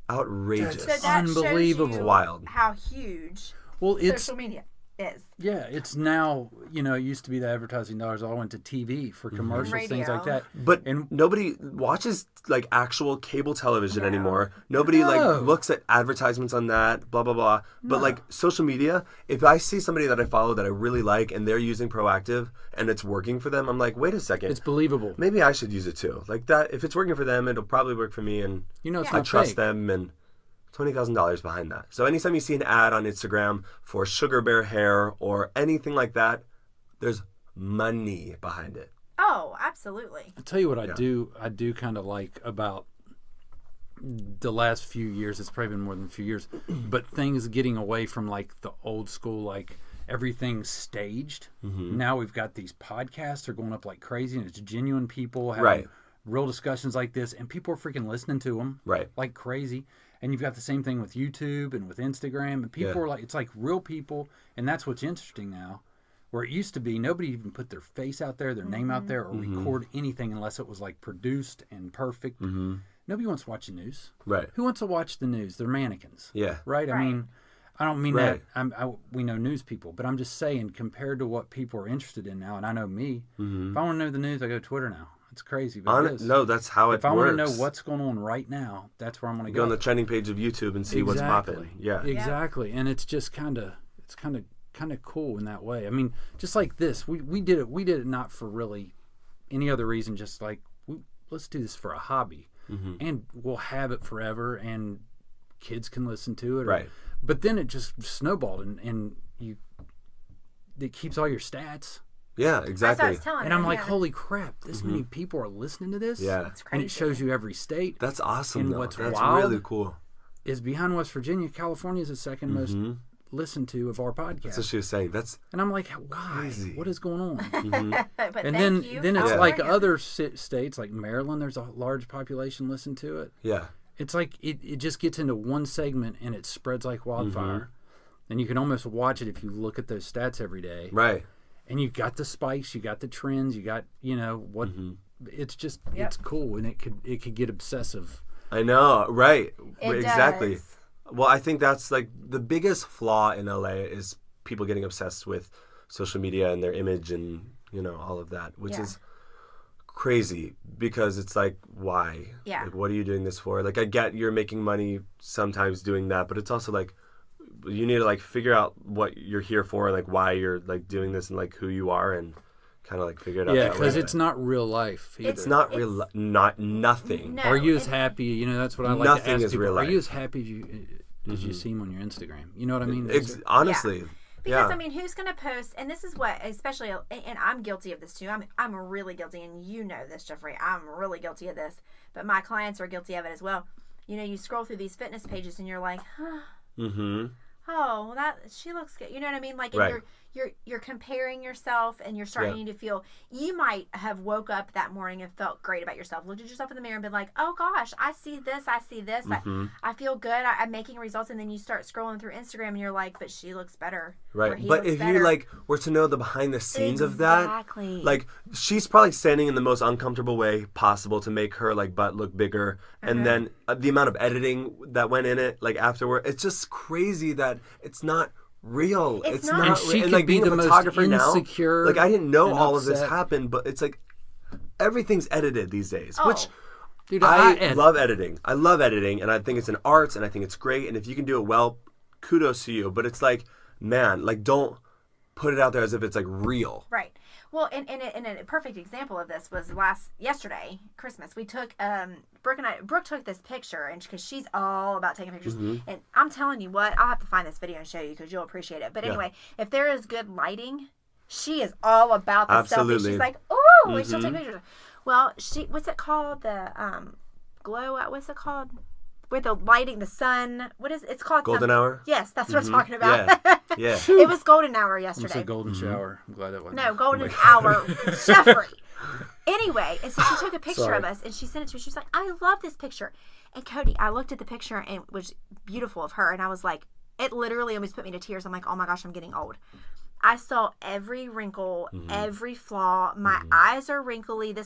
Outrageous. So that unbelievable. Shows you wild. How huge social media is. Yeah, it's now, it used to be the advertising dollars all went to TV for commercials, things like that. But nobody watches like actual cable television anymore. Nobody like looks at advertisements on that, blah, blah, blah. But like social media, if I see somebody that I follow that I really like and they're using Proactive and it's working for them, I'm like, wait a second. It's believable. Maybe I should use it too. Like that, if it's working for them, it'll probably work for me. And it's I not trust fake. them and $20,000 behind that. So anytime you see an ad on Instagram for Sugar Bear hair or anything like that, there's money behind it. Oh, absolutely. I'll tell you what I do kind of like about the last few years. It's probably been more than a few years, but things getting away from like the old school, like everything's staged. Now we've got these podcasts that are going up like crazy, and it's genuine people having real discussions like this, and people are freaking listening to them like crazy. And you've got the same thing with YouTube and with Instagram. And people are like, it's like real people. And that's what's interesting now. Where it used to be, nobody even put their face out there, their name out there, or record anything unless it was like produced and perfect. Nobody wants to watch the news. Right. Who wants to watch the news? They're mannequins. Yeah. Right? I mean, I don't mean that. We know news people. But I'm just saying, compared to what people are interested in now, and I know me, if I want to know the news, I go to Twitter now. It's crazy, but no, that's how it works. If I want to know what's going on right now, that's where I'm going to go. Go on the trending page of YouTube and see what's popping. Yeah, exactly. And it's just kind of cool in that way. I mean, just like this, we did it not for really any other reason. Just like let's do this for a hobby, and we'll have it forever, and kids can listen to it. But then it just snowballed, and it keeps all your stats. Yeah, That's exactly. what I was telling And her, I'm like, yeah. holy crap, this many people are listening to this? Yeah. That's And crazy. it shows you every state. That's awesome, And though. what's That's wild really cool. Is behind West Virginia, California is the second most listened to of our podcast. That's what she was saying. That's And I'm like, why? crazy. What is going on? But And thank you, then it's Yeah. like California. other states, like Maryland, there's a large population listen to it. yeah. It's like it just gets into one segment and it spreads like wildfire. And you can almost watch it if you look at those stats every day. Right. And you got the spikes, you got the trends, you got, what it's just it's cool, and it could get obsessive. I know. Right. It Exactly. does. Well, I think that's like the biggest flaw in LA is people getting obsessed with social media and their image and, all of that, which Yeah. is crazy because it's like, why? Yeah. Like, what are you doing this for? Like, I get you're making money sometimes doing that, but it's also like, you need to like figure out what you're here for and like why you're like doing this and like who you are and kind of like figure it out. Yeah, that way. because it's not real life either. It's not real. Not nothing. No, Are you as it- happy? That's what I like Nothing to ask is people. real Are you life. as happy as you seem on your Instagram? You know what I mean? Honestly. Because Yeah. I mean, who's going to post? And this is what, especially, and I'm guilty of this too. I'm really guilty, and you know this, Jeffrey. I'm really guilty of this, but my clients are guilty of it as well. You scroll through these fitness pages, and you're like, huh, Mm-hmm. oh, well, that she looks good. You know what I mean? Like, and Right. you're comparing yourself, and you're starting to feel. You might have woke up that morning and felt great about yourself, looked at yourself in the mirror, and been like, oh gosh, I see this. I feel good. I'm making results, and then you start scrolling through Instagram, and you're like, but she looks better. or Right. he But looks if better. you like were to know the behind the scenes of that, Exactly. like she's probably standing in the most uncomfortable way possible to make her like butt look bigger, and then the amount of editing that went in it, like afterward, it's just crazy that it's not real. It's It's not. not. And she and could like be being a the most photographer now, insecure like I didn't know and all of this upset. happened, but it's like everything's edited these days, Oh. which. Dude, I edit. love editing. I love editing, and I think it's an art, and I think it's great. And if you can do it well, kudos to you. But it's like, man, like don't put it out there as if it's like real. Right. Well, and a perfect example of this was yesterday, Christmas. We took Brooke took this picture, and because she's all about taking pictures, and I'm telling you what, I'll have to find this video and show you because you'll appreciate it. But anyway, if there is good lighting, she is all about the selfie. Absolutely. She's like, oh, and she'll take pictures. Well, what's it called? The glow. What's it called? Where the lighting, the sun. What is it's called? Golden something. hour? Yes, that's what I'm talking about. Yeah. Yeah. It was golden hour It's yesterday. a golden shower. I'm glad that wasn't. No, golden hour, Jeffrey. Anyway, and so she took a picture of us and she sent it to me. She was like, I love this picture. And Cody, I looked at the picture and it was beautiful of her. And I was like, it literally almost put me to tears. I'm like, oh my gosh, I'm getting old. I saw every wrinkle, every flaw. My eyes are wrinkly.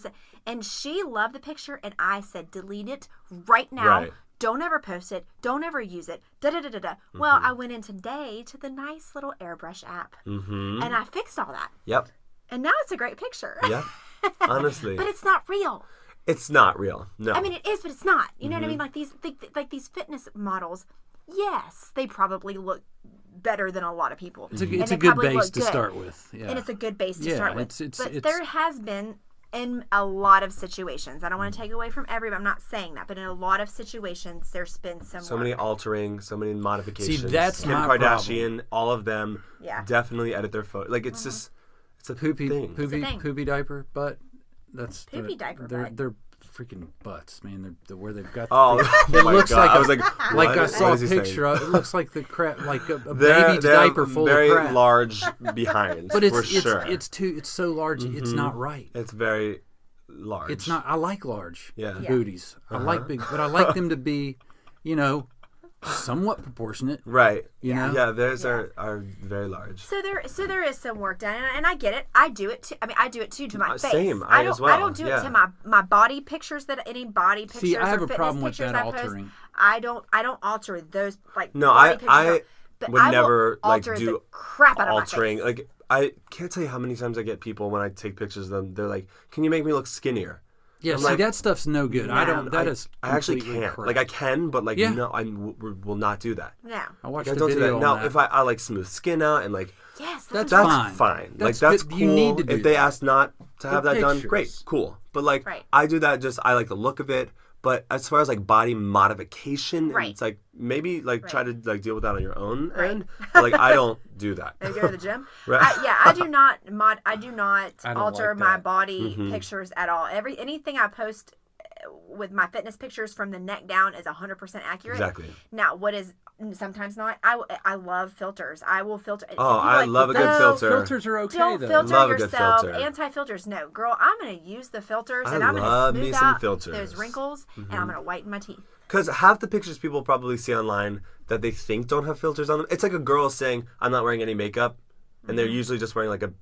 And she loved the picture. And I said, delete it right now. Right. Don't ever post it. Don't ever use it. Da-da-da-da-da. Well, I went in today to the nice little airbrush app. And I fixed all that. Yep. And now it's a great picture. Yep. Honestly, But it's not real. it's not real. No. I mean, it is, but it's not. You know what I mean? Like these fitness models. Yes, they probably look better than a lot of people. It's And a they good probably base look to good. start with. Yeah. And it's a good base to Yeah, start with. it's- but it's- there has been in a lot of situations. I don't want to take away from everybody. I'm not saying that, but in a lot of situations, there's been some. so many altering, so many modifications. that's Kim my Kardashian, all of them Yeah. definitely edit their photo. Like it's just, it's a poopy thing. thing. poopy diaper butt. That's Poopy diaper they're, butt. They're freaking butts, man. They're where they've got. Oh, it my looks God. like I was like, like what? I saw What a is he saying? picture. It looks like the crap, like a They're baby's diaper full very of crap. large behind, But it's for sure. it's so large. It's not right. It's very large. It's not. I like large Yeah. Yeah. booties. I like big, but I like them to be, somewhat proportionate. Right. You know? Yeah, theirs are very large. So there is some work done, and I get it. I do it too. I mean, I do it too to my face. Same, I I don't. as well, I don't do yeah. it to my body pictures. That any body pictures. See, I have or a fitness problem with pictures that I post, altering. I don't alter those like. No, body I pictures, but would I will never like alter do the crap out altering. of my face. Like I can't tell you how many times I get people when I take pictures of them. They're like, "Can you make me look skinnier?" Yeah, I'm see, like, that stuff's no good. I don't. That is. I actually completely can't. crap. Like I can, but like Yeah. no, I will not do that. No. I watched I a don't do video that. on Now, that. if I like smooth skin out and like Yes, That's what I'm that's fine. fine. That's like that's good. cool. You need to do if they that. ask not to have Good that done, pictures. great, cool. But like Right. I do that just I like the look of it. But as far as like body modification, Right. it's like maybe like try to like deal with that on your own Right. end. But, like I don't do that. They go to the gym. Right. I do not I don't alter like my that. body pictures at all. Anything I post with my fitness pictures from the neck down is 100% accurate. Exactly. Now, what is sometimes not? I love filters. I will filter. Oh, I love a good "No, filter. Filters are okay Don't though. filter Love a good yourself. filter. Anti-filters. No, girl, I'm going to use the filters I and I'm going love to me smooth some out filters. those wrinkles and I'm going to whiten my teeth. Because half the pictures people probably see online that they think don't have filters on them, it's like a girl saying, "I'm not wearing any makeup," and they're usually just wearing like a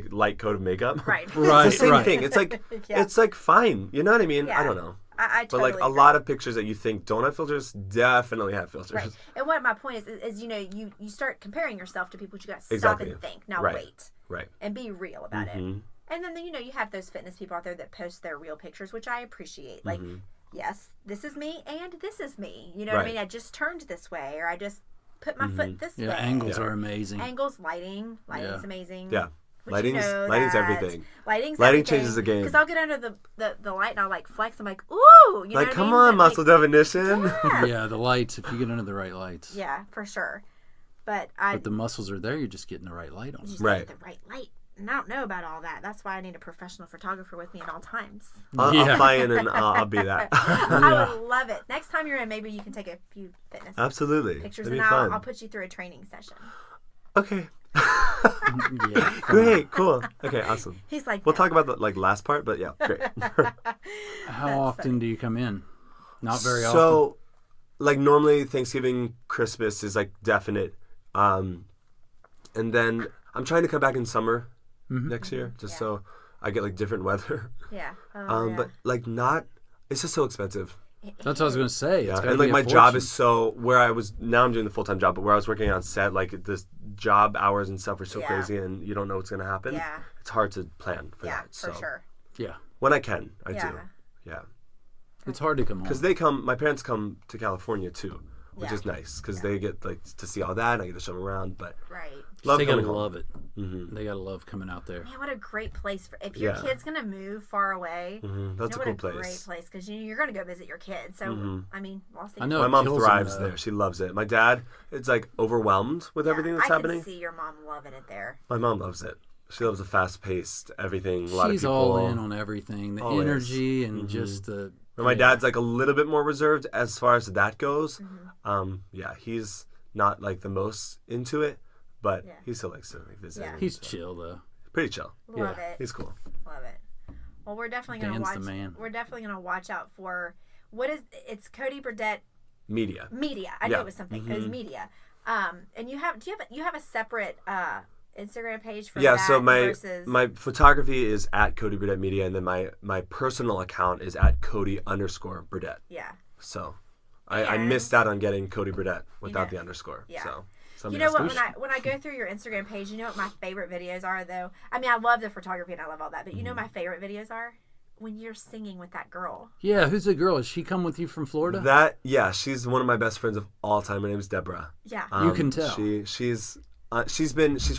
light coat of makeup. Right. Right. It's the same right. thing. It's like Yeah. it's like fine. You know what I mean? Yeah. I don't know. I But totally like a agree. lot of pictures that you think don't have filters definitely have filters. Right. And what my point is you start comparing yourself to people, but you got to stop Exactly. and think. Now Right. wait. Right. And be real about it. And then you have those fitness people out there that post their real pictures, which I appreciate. Like, yes, this is me and this is me. You know what I Right. mean? I just turned this way or I just put my foot this way. Yeah, angles Yeah. are amazing. Angles, lighting's Yeah. amazing. Yeah. But Lighting's you know lighting's that. everything. Lighting changes the game. Because I'll get under the light and I'll like flex. I'm like, ooh, you know Like, what come I mean? on, But, muscle definition. Yeah. Yeah, the lights. If you get under the right lights, Yeah, for sure. But but the muscles are there. You're just getting the right light on. just Right. get the right light. And I don't know about all that. That's why I need a professional photographer with me at all times. I'll Yeah. fly in and I'll be that. I would love it. Next time you're in, maybe you can take a few fitness Absolutely. pictures That'd and be fun. I'll put you through a training session. Okay. Yeah. Great. Cool. Okay. Awesome. He's like, We'll "No." talk about the last part, but yeah, great. How often do you come in? Not very often. So, like normally Thanksgiving, Christmas is like definite, and then I'm trying to come back in summer next year, just so I get like different weather. Yeah. Oh, yeah. But like not, it's just so expensive. That's what I was gonna say. It's Yeah, gotta and like be a my job is fortune. so where I was now I'm doing the full time job, but where I was working on set, like this job hours and stuff are so Yeah. crazy, and you don't know what's gonna happen. Yeah. It's hard to plan for Yeah, that. for So sure. Yeah, when I can, I Yeah. do. Yeah. it's hard to come home. Because my parents come to California too, which Yeah. is nice because they get like to see all that and I get to show them around. But Right. love They gotta coming home. love it. They gotta love coming out there. Man, what a great place for if your Yeah. kid's gonna move far away. That's you know, a what cool a place. great place because you're gonna go visit your kids. So I mean, Los I know. My it mom kills them, thrives though. there. She loves it. My dad, it's like overwhelmed with everything that's I happening. can see your mom loving it there. My mom loves it. She loves the fast paced everything. A lot She's of people. all in on everything. The Always. energy and just the. But my dad's like a little bit more reserved as far as that goes. Mm-hmm. Yeah, he's not like the most into it, but Yeah. he still likes to like, visit. Yeah. He's chill though. pretty chill. Love Yeah. it. He's cool. Love it. Well, we're definitely gonna Dan's watch. the man. We're definitely gonna watch out for it's Cody Burdette Media. Media. I knew Yeah. it was something. It was media. And you have a separate Instagram page for Yeah, that so versus my photography is at Cody Burdette Media, and then my personal account is at Cody_Burdette. yeah. So I And- missed out on getting Cody Burdette without know, the underscore. yeah. So You know what? When I go through your Instagram page, you know what my favorite videos are though. I mean, I love the photography and I love all that, but you know what my favorite videos are when you're singing with that girl. Yeah, who's the girl? Has she come with you from Florida? She's one of my best friends of all time. Her name is Deborah. Yeah. You can tell. She's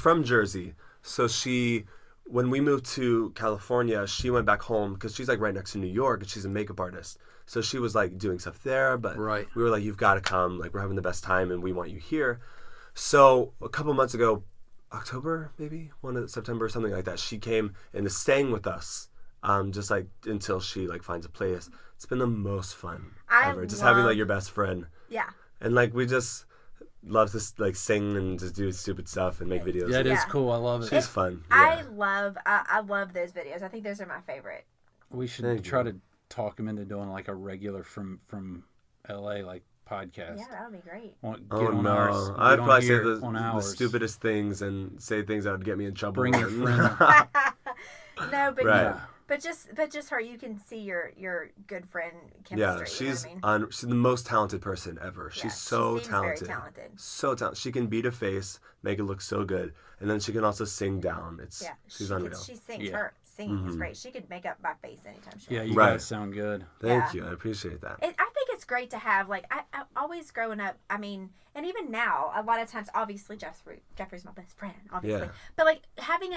from Jersey, so when we moved to California, she went back home because she's like right next to New York and she's a makeup artist. So she was like doing stuff there, but Right. we were like, you've got to come. Like we're having the best time and we want you here. So a couple months ago, October maybe, September or something like that, she came and is staying with us. Just like until she like finds a place. It's been the most fun ever. Just having like your best friend. Yeah. And like we just love to like sing and just do stupid stuff and make videos. Yeah, it is Yeah. cool. I love it. She's fun. I Yeah. love those videos. I think those are my favorite. We should Thank try you. to talk him into doing like a regular from LA like podcast. Yeah, that would be great. Get Oh on no! ours. Get I'd on probably say here the on ours. stupidest things and say things that would get me in trouble. Bring your friend. No, but Right. but just her, you can see your good friend chemistry. Yeah, you know she's what I mean? she's the most talented person ever. Yeah, She's she so seems very talented. talented. So talented. She can beat a face, make it look so good, and then she can also sing down. Yeah, She's unreal. She sings. Yeah. Her singing is great. She could make up my face anytime she Yeah, wants. you Right. guys sound good. Thank Yeah. you. I appreciate that. I think it's great to have like I always growing up. I mean, and even now, a lot of times, obviously Jeffrey's my best friend, obviously. Yeah. But like having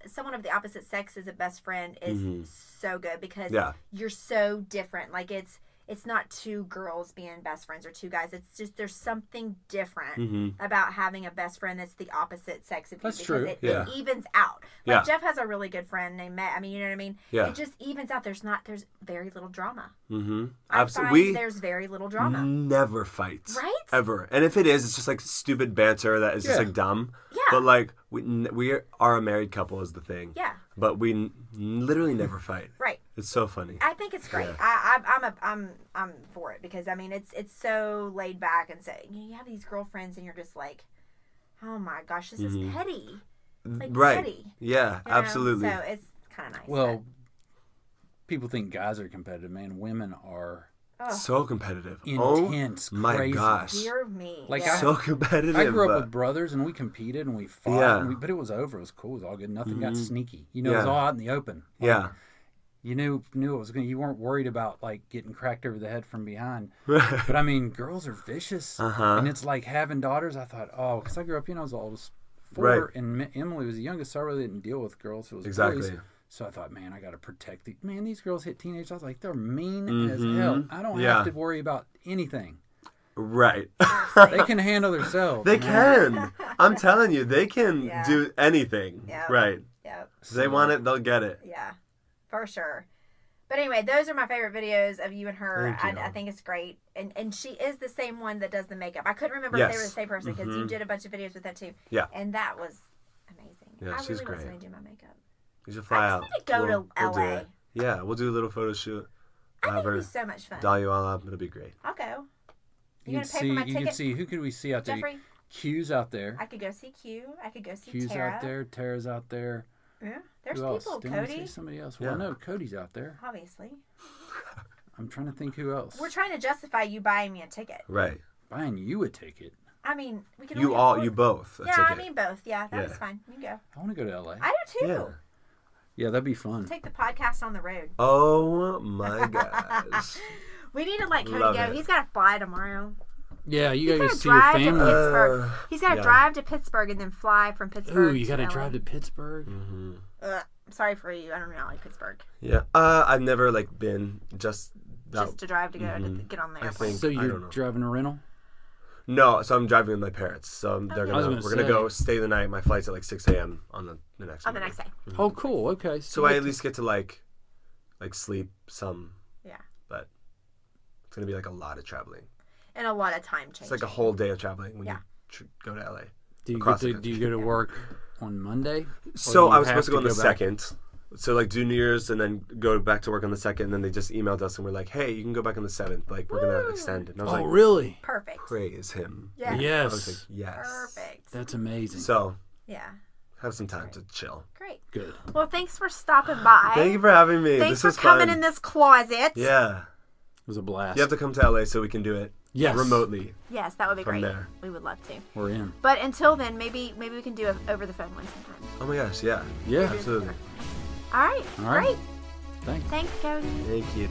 someone of the opposite sex as a best friend is so good because Yeah. you're so different. Like it's not two girls being best friends or two guys. It's just there's something different Mm-hmm. about having a best friend that's the opposite sex of you. That's because true. It evens out. Like Yeah. Jeff has a really good friend named Matt. I mean, you know what I mean? Yeah. It just evens out. There's very little drama. Mm-hmm. I Absolutely. find there's very little drama. Never fight. Right? Ever. And if it is, it's just like stupid banter that is just Yeah. like dumb. Yeah. But like we are a married couple is the thing. Yeah. But we literally never fight. Right. It's so funny. I think it's great. Yeah. I'm for it because I mean it's so laid back and so you have these girlfriends and you're just like, oh my gosh, this is petty. It's like Right. petty. Yeah, you know? absolutely. So it's kind of nice. Well, people think guys are competitive, man. Women are So competitive. intense, Oh my crazy. gosh. Dear me. Like, yeah. So competitive. I grew up but- with brothers, and we competed, and we fought, Yeah. but it was over. It was cool. It was all good. Nothing got sneaky. You know, it was Yeah. all out in the open. Like, Yeah. You knew it was going. You weren't worried about like getting cracked over the head from behind. But I mean, girls are vicious, Uh-huh. and it's like having daughters. I thought, because I grew up, I was the oldest four, Right. and Emily was the youngest, so I really didn't deal with girls. It was Exactly. boys. So I thought, man, I got to protect these girls hit teenage. I was like, they're mean as hell. I don't Yeah. have to worry about anything. Right. They can handle themselves. They man. can. I'm telling you, they can Yeah. do anything. Yeah. Right. Yep. If they want it, they'll get it. Yeah. For sure. But anyway, those are my favorite videos of you and her. Thank you. I think it's great. And she is the same one that does the makeup. I couldn't remember if Yes. they were the same person because you did a bunch of videos with that too. Yeah. And that was amazing. Yeah, I she's really great. want somebody to do my makeup. You should fly I out. just need to go to We'll do LA. it. Yeah, we'll do a little photo shoot. I Have think it'd her be so much fun. doll you all up. It'll be great. I'll go. You You gonna pay for my you can ticket? see who could we see out there? Jeffrey? Q's out there. I could go see Q. I could go see Q's Tara. out there. Tara's out there. Yeah. There's Who else? people. Didn't we Cody. see somebody else? Well, Yeah. no, Cody's out there. Obviously. I'm trying to think who else. We're trying to justify you buying me a ticket. Right. Buying you a ticket. I mean, we can You only all, afford- you both. A Yeah, ticket. I mean both. Yeah, that's Yeah. fine. You can go. I want to go to LA. I do too. Yeah. Yeah, that'd be fun. Take the podcast on the road. Oh my gosh. We need to let Cody Love go. it. He's got to fly tomorrow. Yeah, you He's gotta got to see your drive to family. Pittsburgh. He's got to yeah. drive to Pittsburgh and then fly from Pittsburgh. Ooh, you gotta LA. drive to Pittsburgh. I'm sorry for you. I don't really like Pittsburgh. Yeah. I've never like been just To drive to go to get on the I airplane. think- So I you're don't know. driving a rental? No, so I'm driving with my parents. So they're Okay. I was gonna gonna we're gonna say. go stay the night. My flight's at like 6 a.m. on the next On the morning. next day. Oh, cool. Okay. So I at least get to like sleep some. Yeah. But it's gonna be like a lot of traveling. And a lot of time change. It's like a whole day of traveling when Yeah. you go to LA. do you across get the to, do you go to work on Monday? So Or I you was supposed to have go on the back? second. So like do New Year's and then go back to work on the second. And then they just emailed us and we're like, hey, you can go back on the 7th. Like we're gonna extend it. And I was Oh, like, really? Perfect. praise him. Yeah. I was Yes. like, yes. Perfect. That's amazing. So Yeah. have some time to chill. Great. Good. Well, thanks for stopping by. Thank you for having me. Thanks This for was coming fun. in this closet. Yeah. It was a blast. You have to come to LA so we can do it Yes. remotely. Yes, that would be From great. there. We would love to. We're in. But until then, maybe we can do it over the phone one sometime. Oh my gosh, yeah. Yeah. Absolutely. All right. All right. Great. Thanks. Thanks, Cody. Thank you.